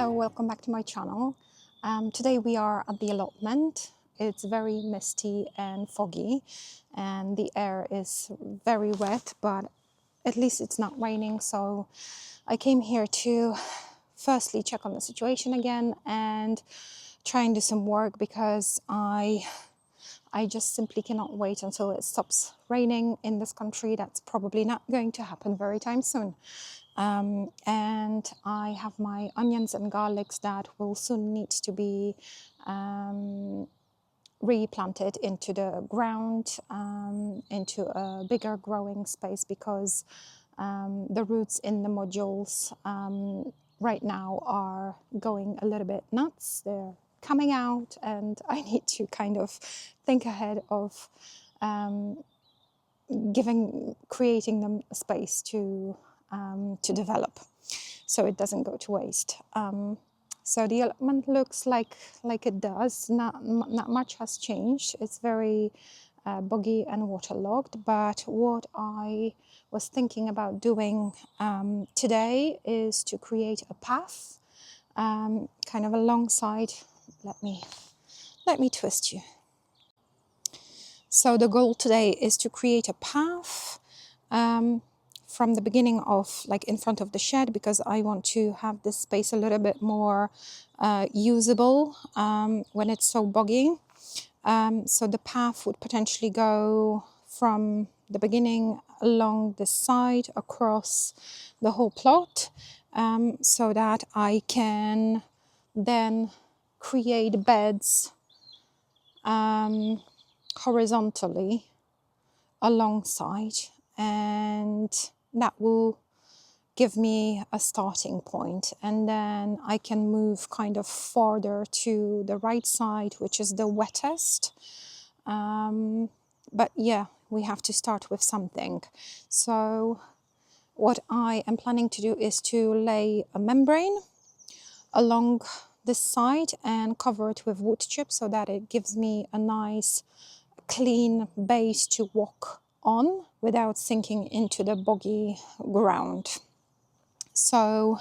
Hello, welcome back to my channel. Today we are at the allotment. It's very misty and foggy and the air is very wet, but at least it's not raining. So I came here to firstly check on the situation again and try and do some work because I just simply cannot wait until it stops raining in this country. That's probably not going to happen very time soon. And I have my onions and garlics that will soon need to be replanted into the ground, into a bigger growing space, because the roots in the modules right now are going a little bit nuts. They're coming out and I need to kind of think ahead of creating them a space to develop, so it doesn't go to waste. So the allotment looks like it does. Not much has changed. It's very boggy and waterlogged. But what I was thinking about doing today is to create a path, kind of alongside. Let me twist you. So the goal today is to create a path from the beginning of, like, in front of the shed, because I want to have this space a little bit more usable when it's so boggy. So the path would potentially go from the beginning along the side across the whole plot, so that I can then create beds horizontally alongside, and that will give me a starting point, and then I can move kind of farther to the right side, which is the wettest. But yeah, we have to start with something. So what I am planning to do is to lay a membrane along this side and cover it with woodchip, so that it gives me a nice clean base to walk on without sinking into the boggy ground. So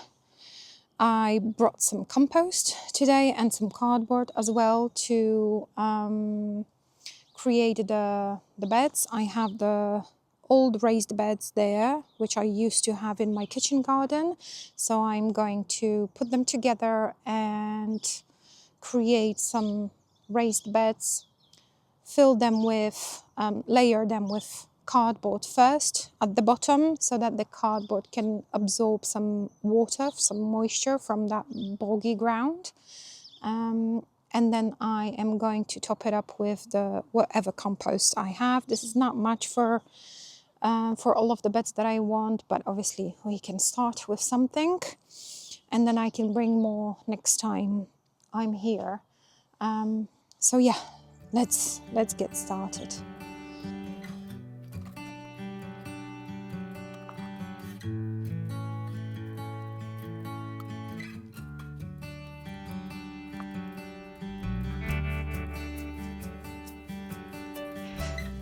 I brought some compost today and some cardboard as well to create the beds. I have the old raised beds there, which I used to have in my kitchen garden. So I'm going to put them together and create some raised beds, fill them with, layer them with cardboard first at the bottom, so that the cardboard can absorb some water, some moisture from that boggy ground. And then I am going to top it up with the whatever compost I have. This is not much for all of the beds that I want, but obviously we can start with something, and then I can bring more next time I'm here. So yeah, let's get started.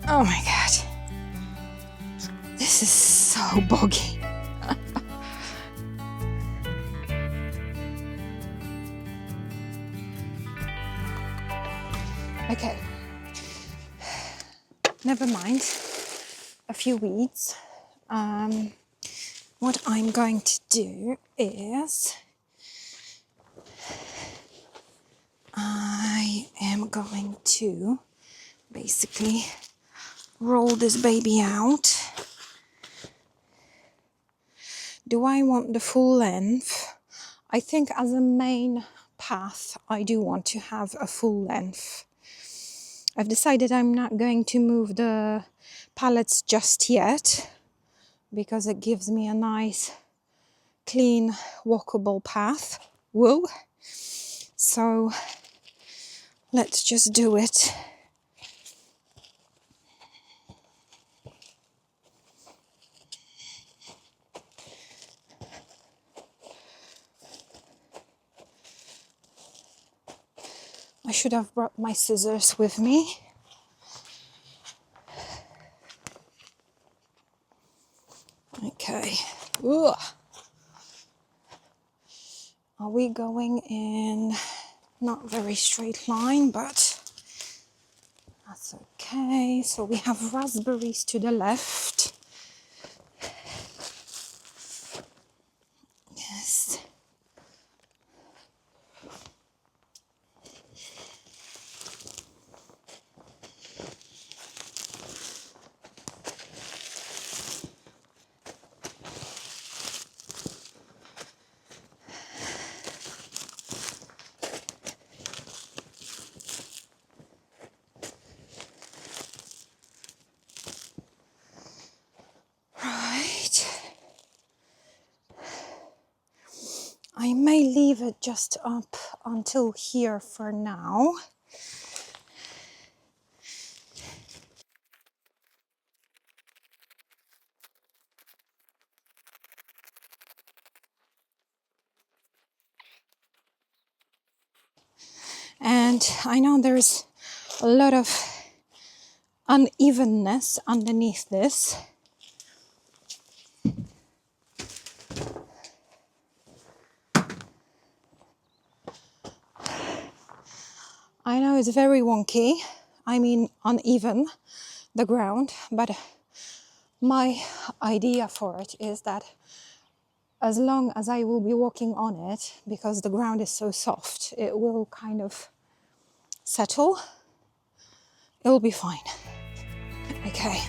Oh my god, this is so boggy. Okay, never mind a few weeds. What I'm going to do is I am going to basically roll this baby out. Do I want the full length? I think as a main path I do want to have a full length. I've decided I'm not going to move the pallets just yet, because it gives me a nice clean walkable path. Whoa! So let's just do it. I should have brought my scissors with me. Okay. Ugh. Are we going in not very straight line, but that's okay. So we have raspberries to the left. Yes. Right. I may leave it just up until here for now. And I know there's a lot of unevenness underneath this. I know it's very wonky, I mean uneven, the ground, but my idea for it is that as long as I will be walking on it, because the ground is so soft, it will kind of settle. It will be fine. Okay.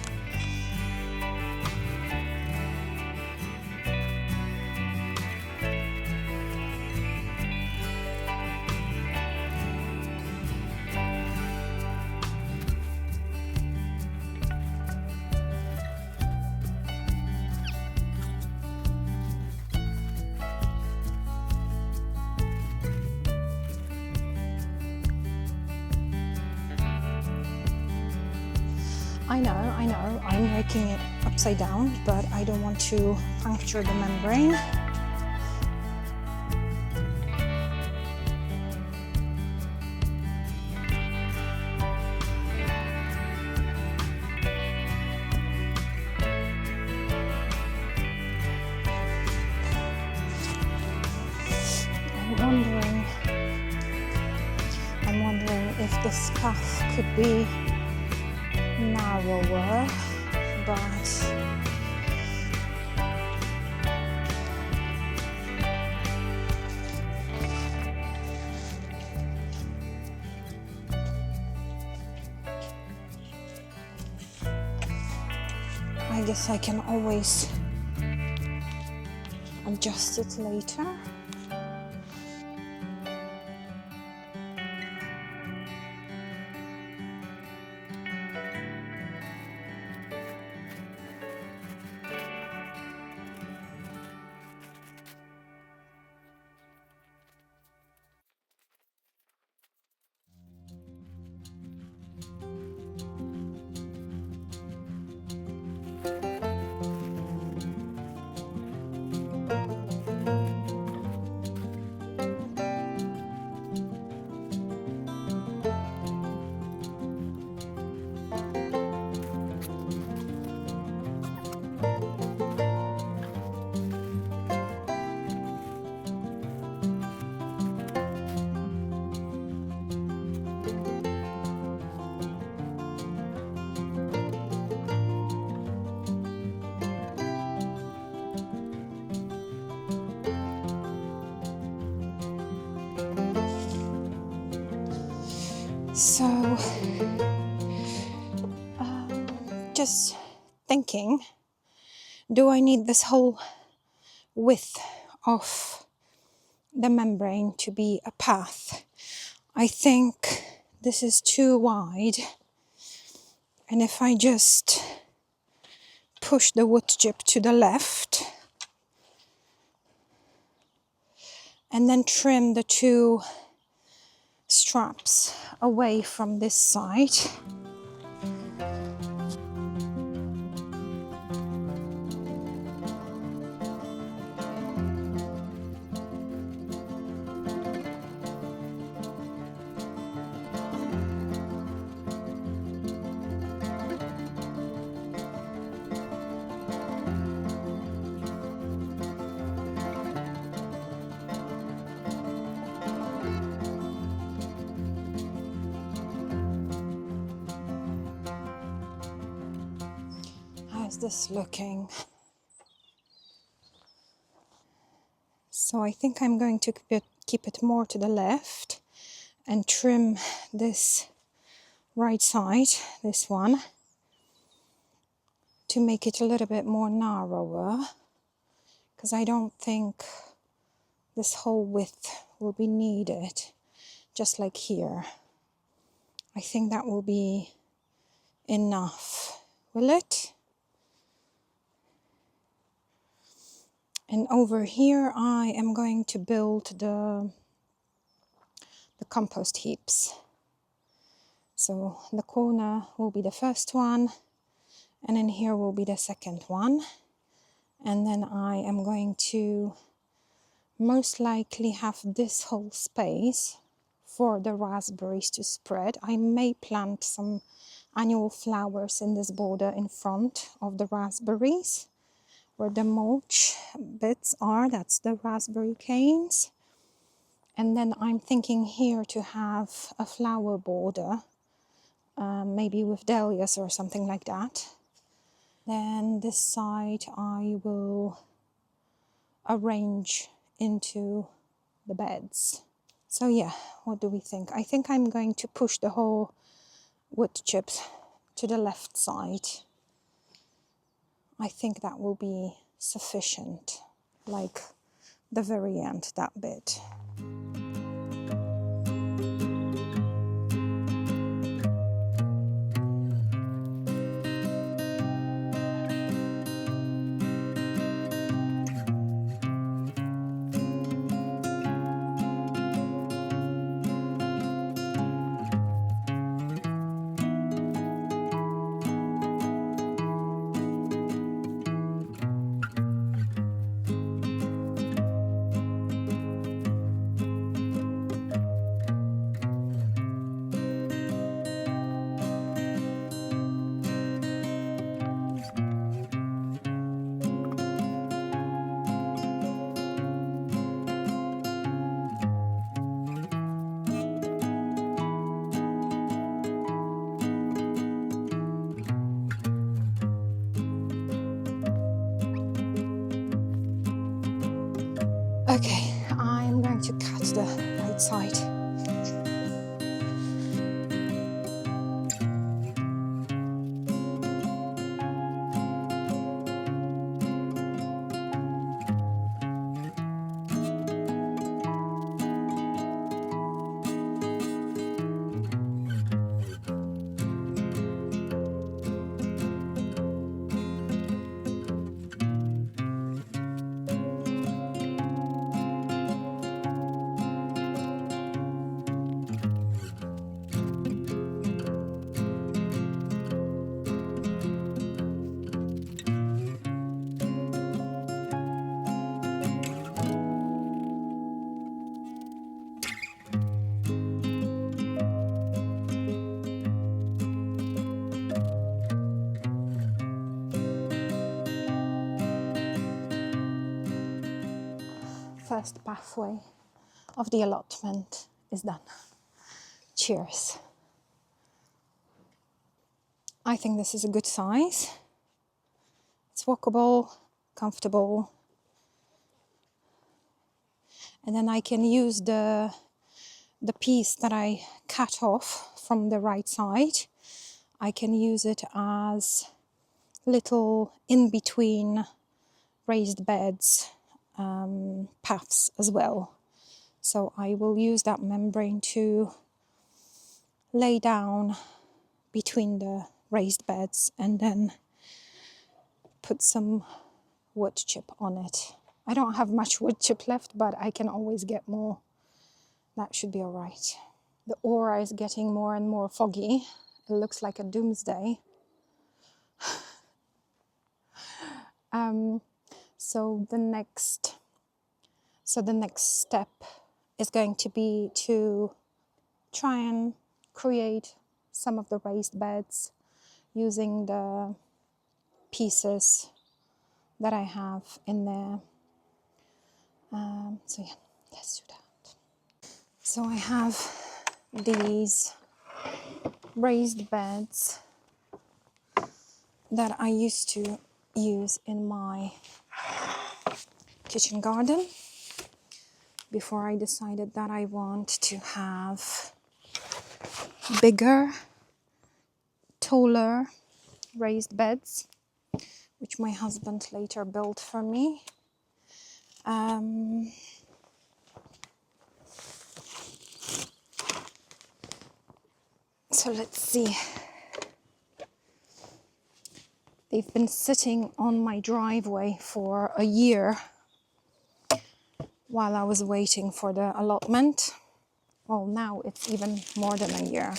I know, I'm making it upside down, but I don't want to puncture the membrane. I'm wondering if this path could be narrower, but I guess I can always adjust it later. So, just thinking, do I need this whole width of the membrane to be a path? I think this is too wide, and if I just push the wood chip to the left and then trim the two straps away from this side. this looking? So I think I'm going to keep it more to the left and trim this right side, this one, to make it a little bit more narrower, because I don't think this whole width will be needed, just like here. I think that will be enough, will it? And over here I am going to build the compost heaps. So the corner will be the first one, and in here will be the second one. And then I am going to most likely have this whole space for the raspberries to spread. I may plant some annual flowers in this border in front of the raspberries, where the mulch bits are. That's the raspberry canes. And then I'm thinking here to have a flower border, maybe with dahlias or something like that. Then this side I will arrange into the beds. So yeah, what do we think? I think I'm going to push the whole wood chips to the left side. I think that will be sufficient, like the very end, that bit. Okay, I'm going to cut the right side. First pathway of the allotment is done. Cheers. I think this is a good size. It's walkable, comfortable. And then I can use the piece that I cut off from the right side. I can use it as little in-between raised beds paths as well. So I will use that membrane to lay down between the raised beds and then put some wood chip on it. I don't have much wood chip left, but I can always get more. That should be all right. The aura is getting more and more foggy. It looks like a doomsday. So the next step is going to be to try and create some of the raised beds using the pieces that I have in there. So yeah, let's do that. So I have these raised beds that I used to use in my kitchen garden before I decided that I want to have bigger, taller raised beds, which my husband later built for me. So let's see. They've been sitting on my driveway for a year while I was waiting for the allotment. Well, now it's even more than a year.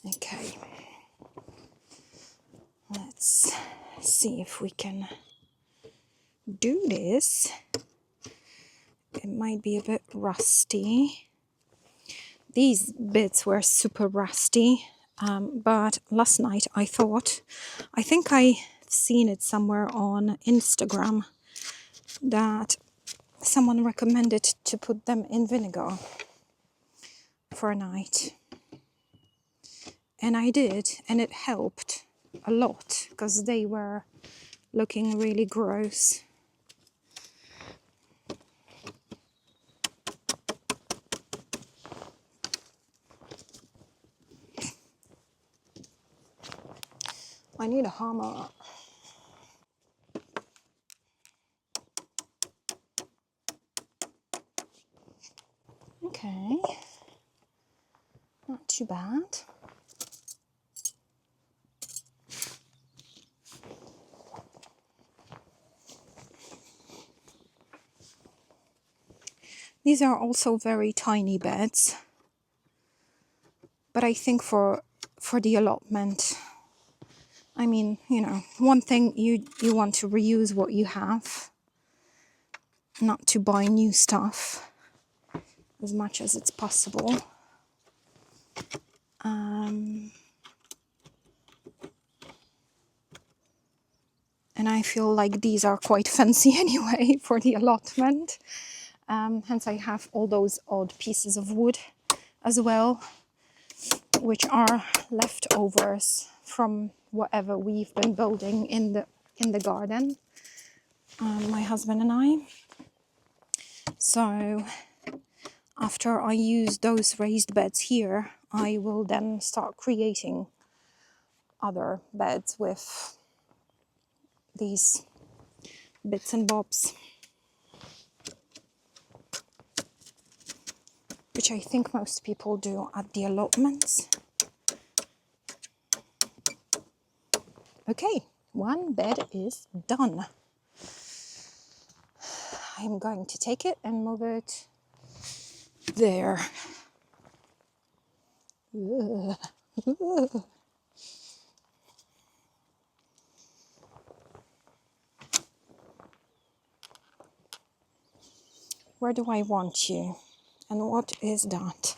Okay, let's see if we can do this. It might be a bit rusty. These bits were super rusty, but last night I think I've seen it somewhere on Instagram that someone recommended to put them in vinegar for a night. And I did, and it helped a lot because they were looking really gross. I need a hammer. Okay, not too bad. These are also very tiny beds, but I think for the allotment, I mean, you know, one thing you want to reuse what you have, not to buy new stuff as much as it's possible. And I feel like these are quite fancy anyway for the allotment. Hence I have all those odd pieces of wood as well, which are leftovers from whatever we've been building in the garden, my husband and I. So after I use those raised beds here, I will then start creating other beds with these bits and bobs, which I think most people do at the allotments. Okay, one bed is done. I'm going to take it and move it there. Where do I want you? And what is that?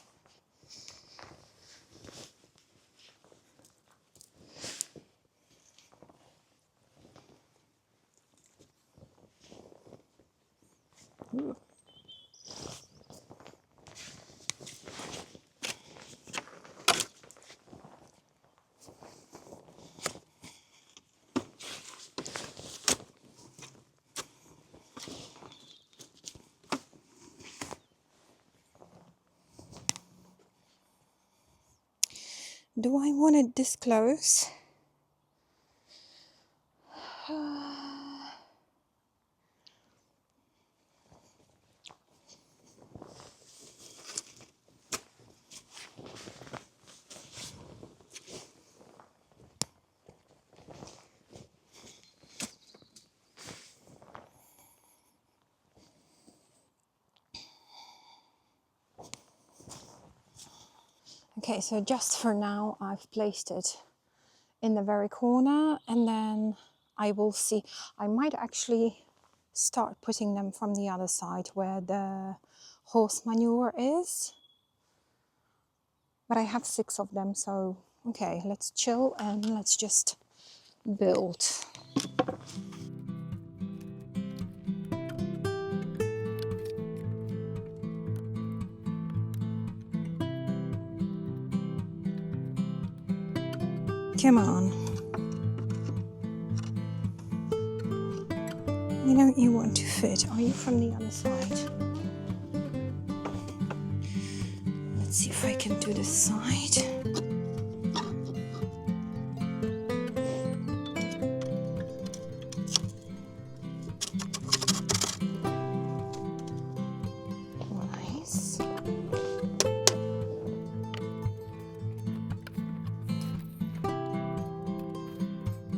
Do I want it this close? Okay, so just for now, I've placed it in the very corner, and then I will see. I might actually start putting them from the other side where the horse manure is. But I have 6 of them, so okay, let's chill and let's just build. Come on. You know you want to fit. Are you from the other side? Let's see if I can do this side. Nice.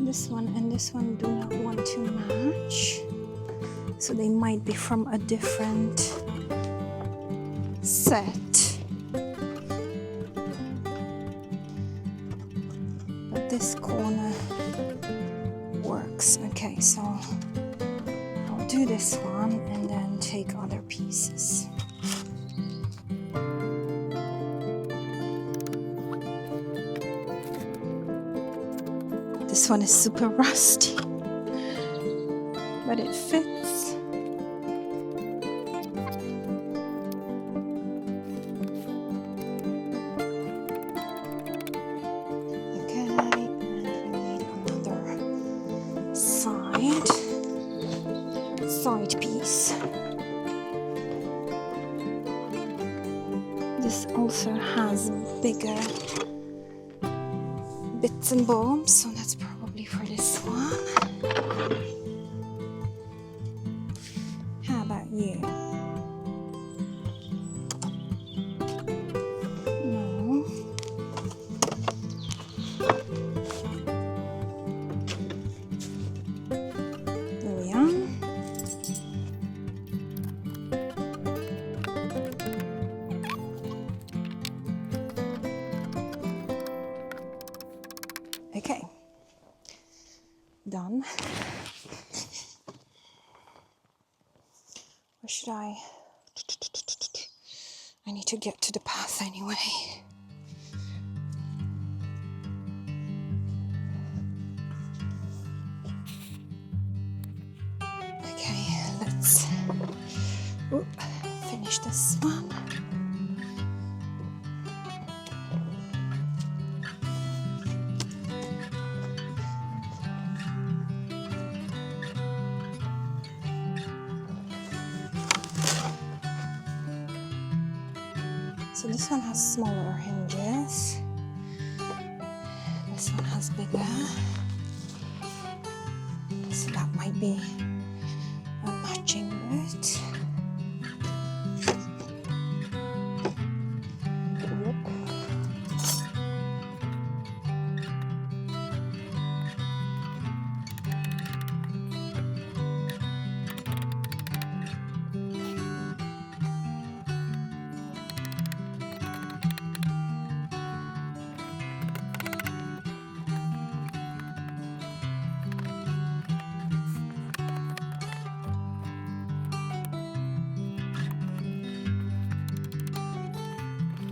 This one and this one do not want to match, so they might be from a different set. But this corner works. Okay, so I'll do this one and then take other pieces. This one is super rusty, but it fits. Okay, and we need another side piece. This also has bigger bits and bobs, so that's probably for this one. How about you? No. There we are. Okay, done. Where should I need to get to the path anyway. Okay, let's finish this one. So this one has smaller hinges. This one has bigger. So that might be a matching bit.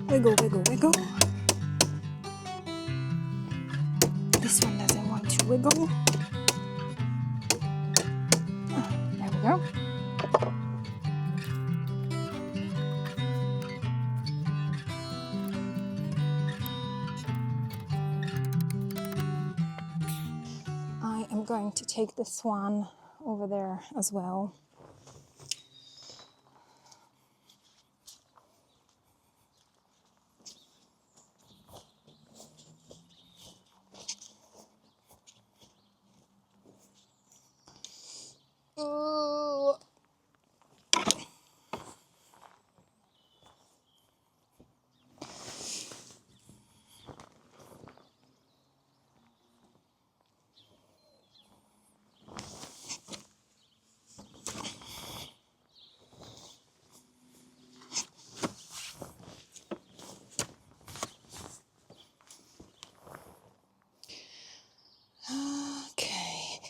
Wiggle, wiggle, wiggle. This one doesn't want to wiggle. Oh, there we go. I am going to take this one over there as well. Okay.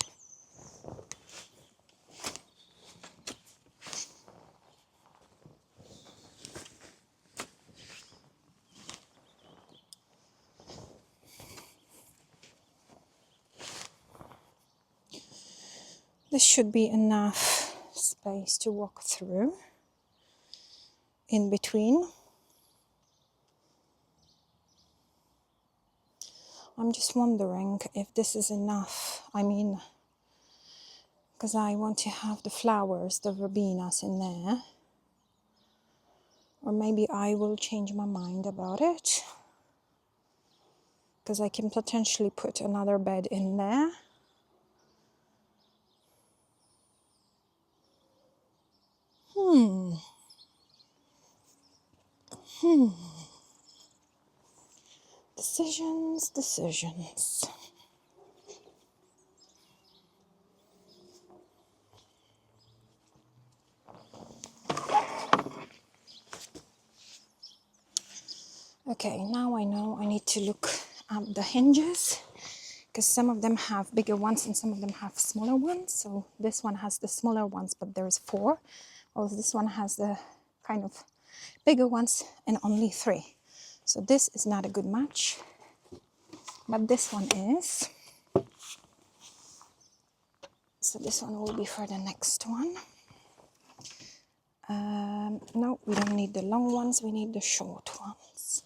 This should be enough space to walk through in between. I'm just wondering if this is enough. I mean, because I want to have the flowers, the verbenas in there. Or maybe I will change my mind about it. Because I can potentially put another bed in there. Decisions. Okay, now I know I need to look at the hinges, because some of them have bigger ones and some of them have smaller ones. So this one has the smaller ones, but there's 4. While this one has the kind of bigger ones and only 3. So this is not a good match, but this one is. So this one will be for the next one. No, we don't need the long ones, we need the short ones.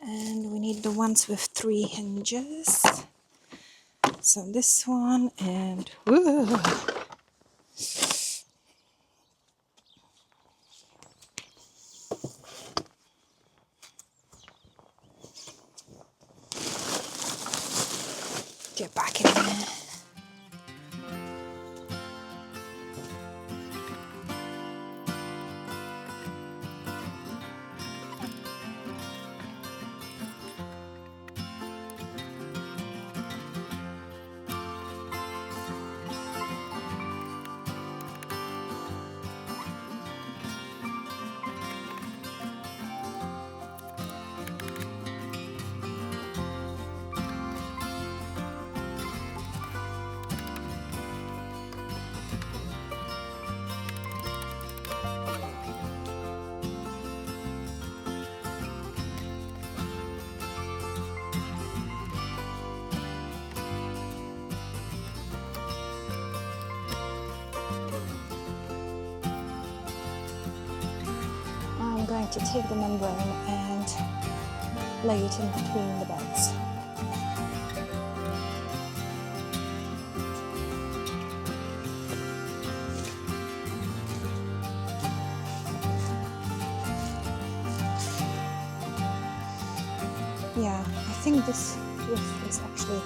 And we need the ones with 3 hinges. So this one and woo. Get back in there. I'm going to take the membrane and lay it in between the beds. Yeah, I think this width is actually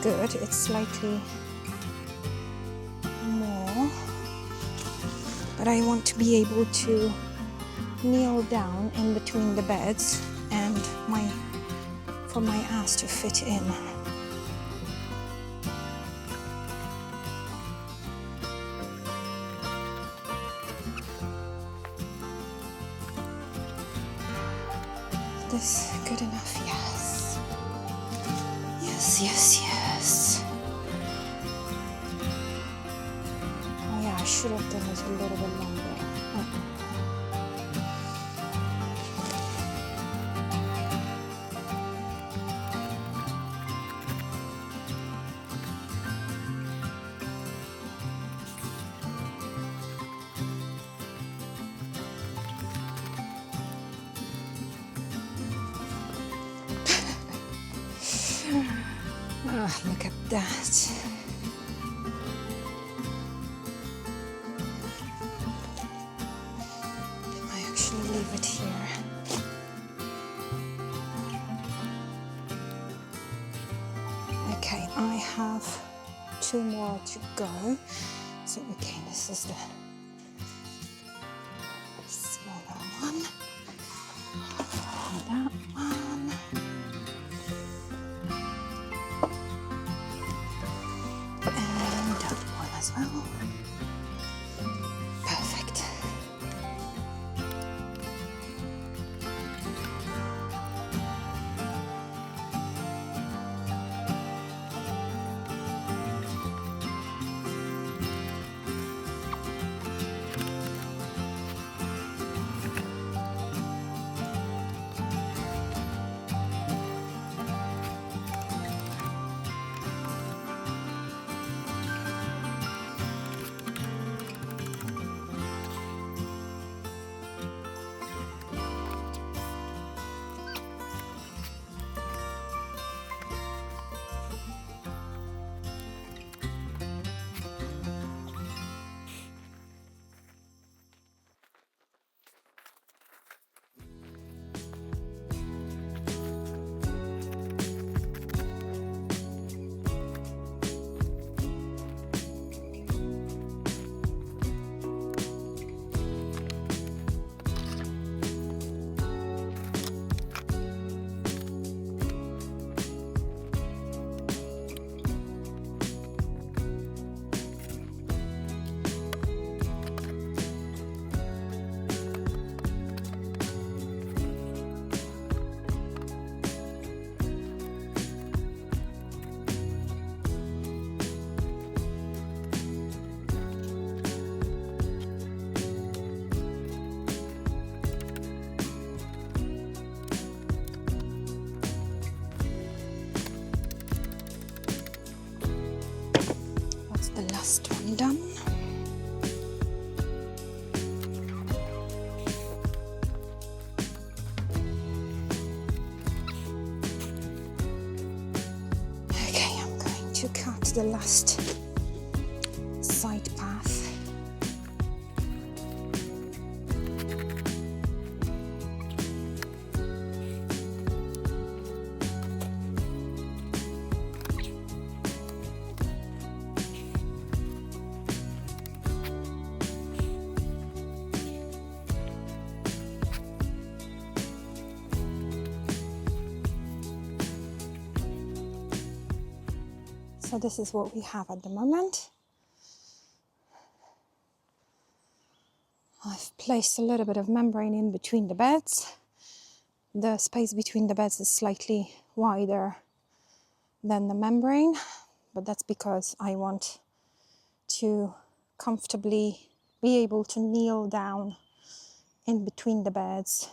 good. It's slightly more, but I want to be able to kneel down in between the beds and for my ass to fit in. Is this good enough? Yes. Yes, yes, yes. Oh yeah, I should have done it a little bit longer. Oh, look at that. I actually leave it here. Okay, I have 2 more to go. So, okay, this is the smaller one. And that one. And that one as well. Perfect. the last side path. So this is what we have at the moment. I've placed a little bit of membrane in between the beds. The space between the beds is slightly wider than the membrane, but that's because I want to comfortably be able to kneel down in between the beds.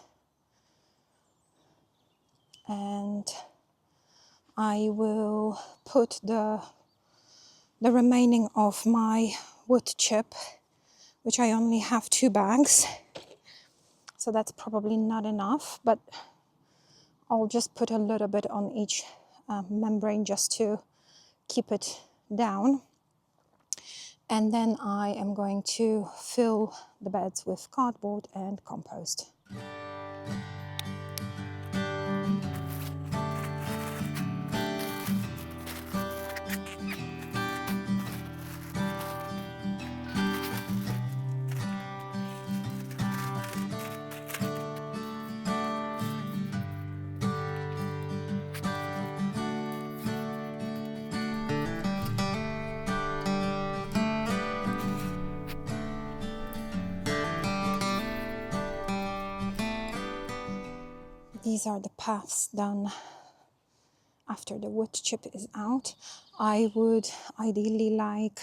And I will put the remaining of my wood chip, which I only have 2 bags, so that's probably not enough, but I'll just put a little bit on each membrane just to keep it down. And then I am going to fill the beds with cardboard and compost. These are the paths done after the wood chip is out. I would ideally like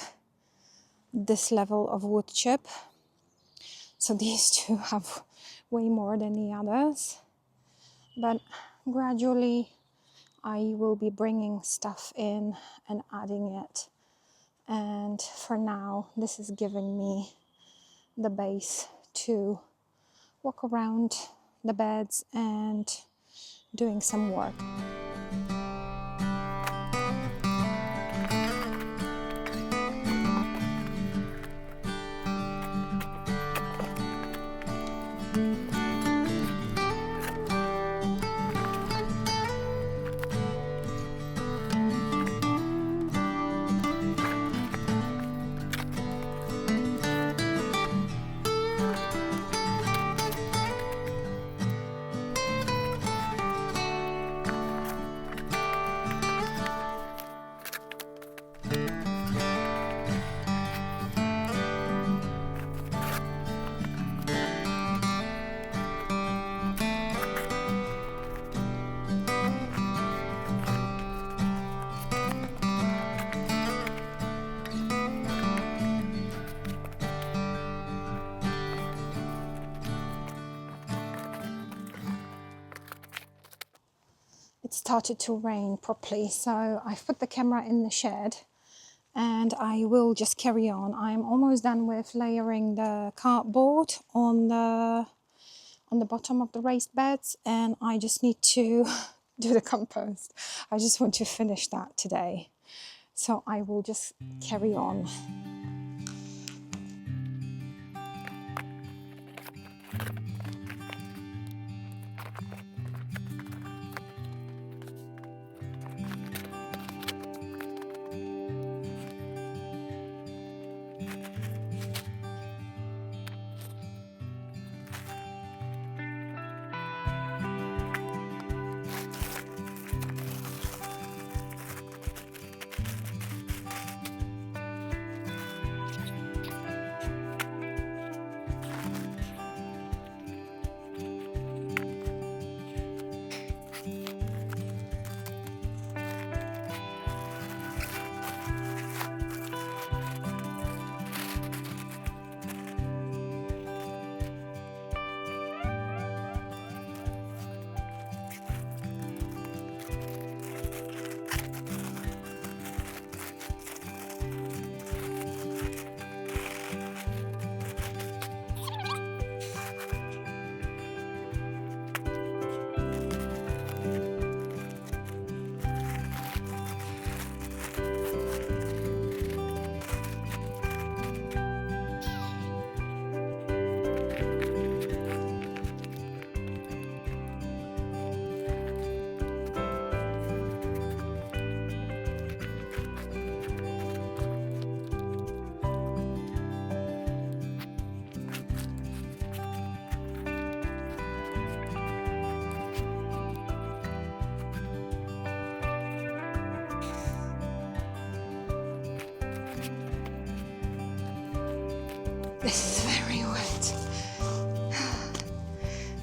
this level of wood chip. So these two have way more than the others. But gradually I will be bringing stuff in and adding it. And for now, this is giving me the base to walk around the beds and doing some work. It started to rain properly, so I've put the camera in the shed and I will just carry on. I'm almost done with layering the cardboard on the bottom of the raised beds, and I just need to do the compost. I just want to finish that today, so I will just carry on.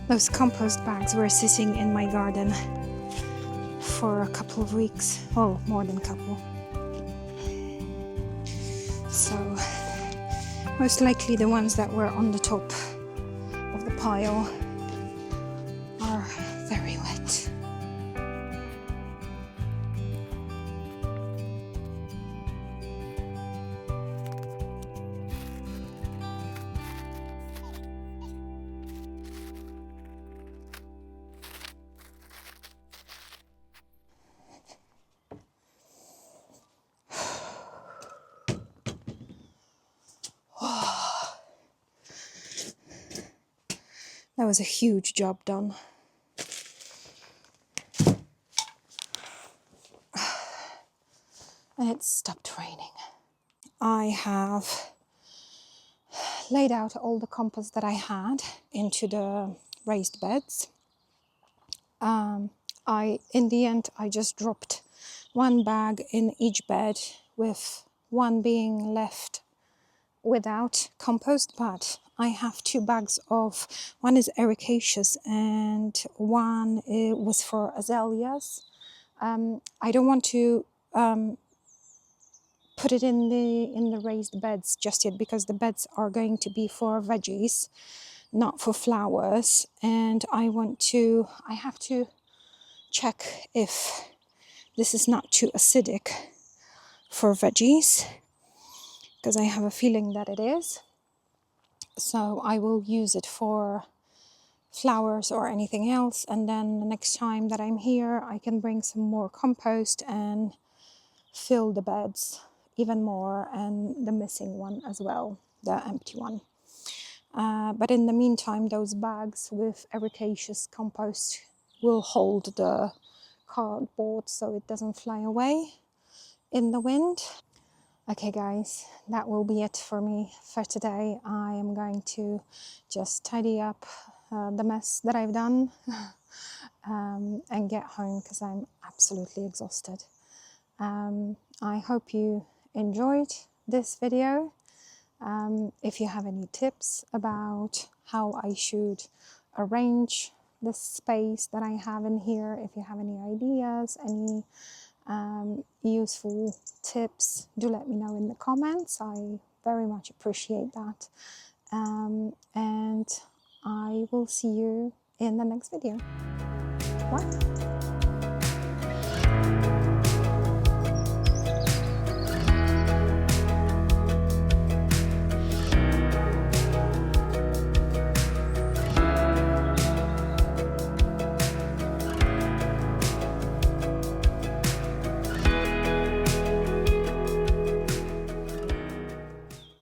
Those compost bags were sitting in my garden for a couple of weeks, well, more than a couple. So most likely the ones that were on the top of the pile are very wet. That was a huge job done. And it stopped raining. I have laid out all the compost that I had into the raised beds. In the end, I just dropped one bag in each bed, with one being left without compost, but I have two bags of, one is ericaceous and one was for azaleas. I don't want to put it in the raised beds just yet, because the beds are going to be for veggies, not for flowers, and I have to check if this is not too acidic for veggies, because I have a feeling that it is. So I will use it for flowers or anything else, and then the next time that I'm here I can bring some more compost and fill the beds even more, and the missing one as well, the empty one. But in the meantime, those bags with ericaceous compost will hold the cardboard so it doesn't fly away in the wind. Okay guys, that will be it for me for today. I am going to just tidy up the mess that I've done and get home, because I'm absolutely exhausted. I hope you enjoyed this video. If you have any tips about how I should arrange the space that I have in here, if you have any ideas, any useful tips, do let me know in the comments. I very much appreciate that. And I will see you in the next video. Bye.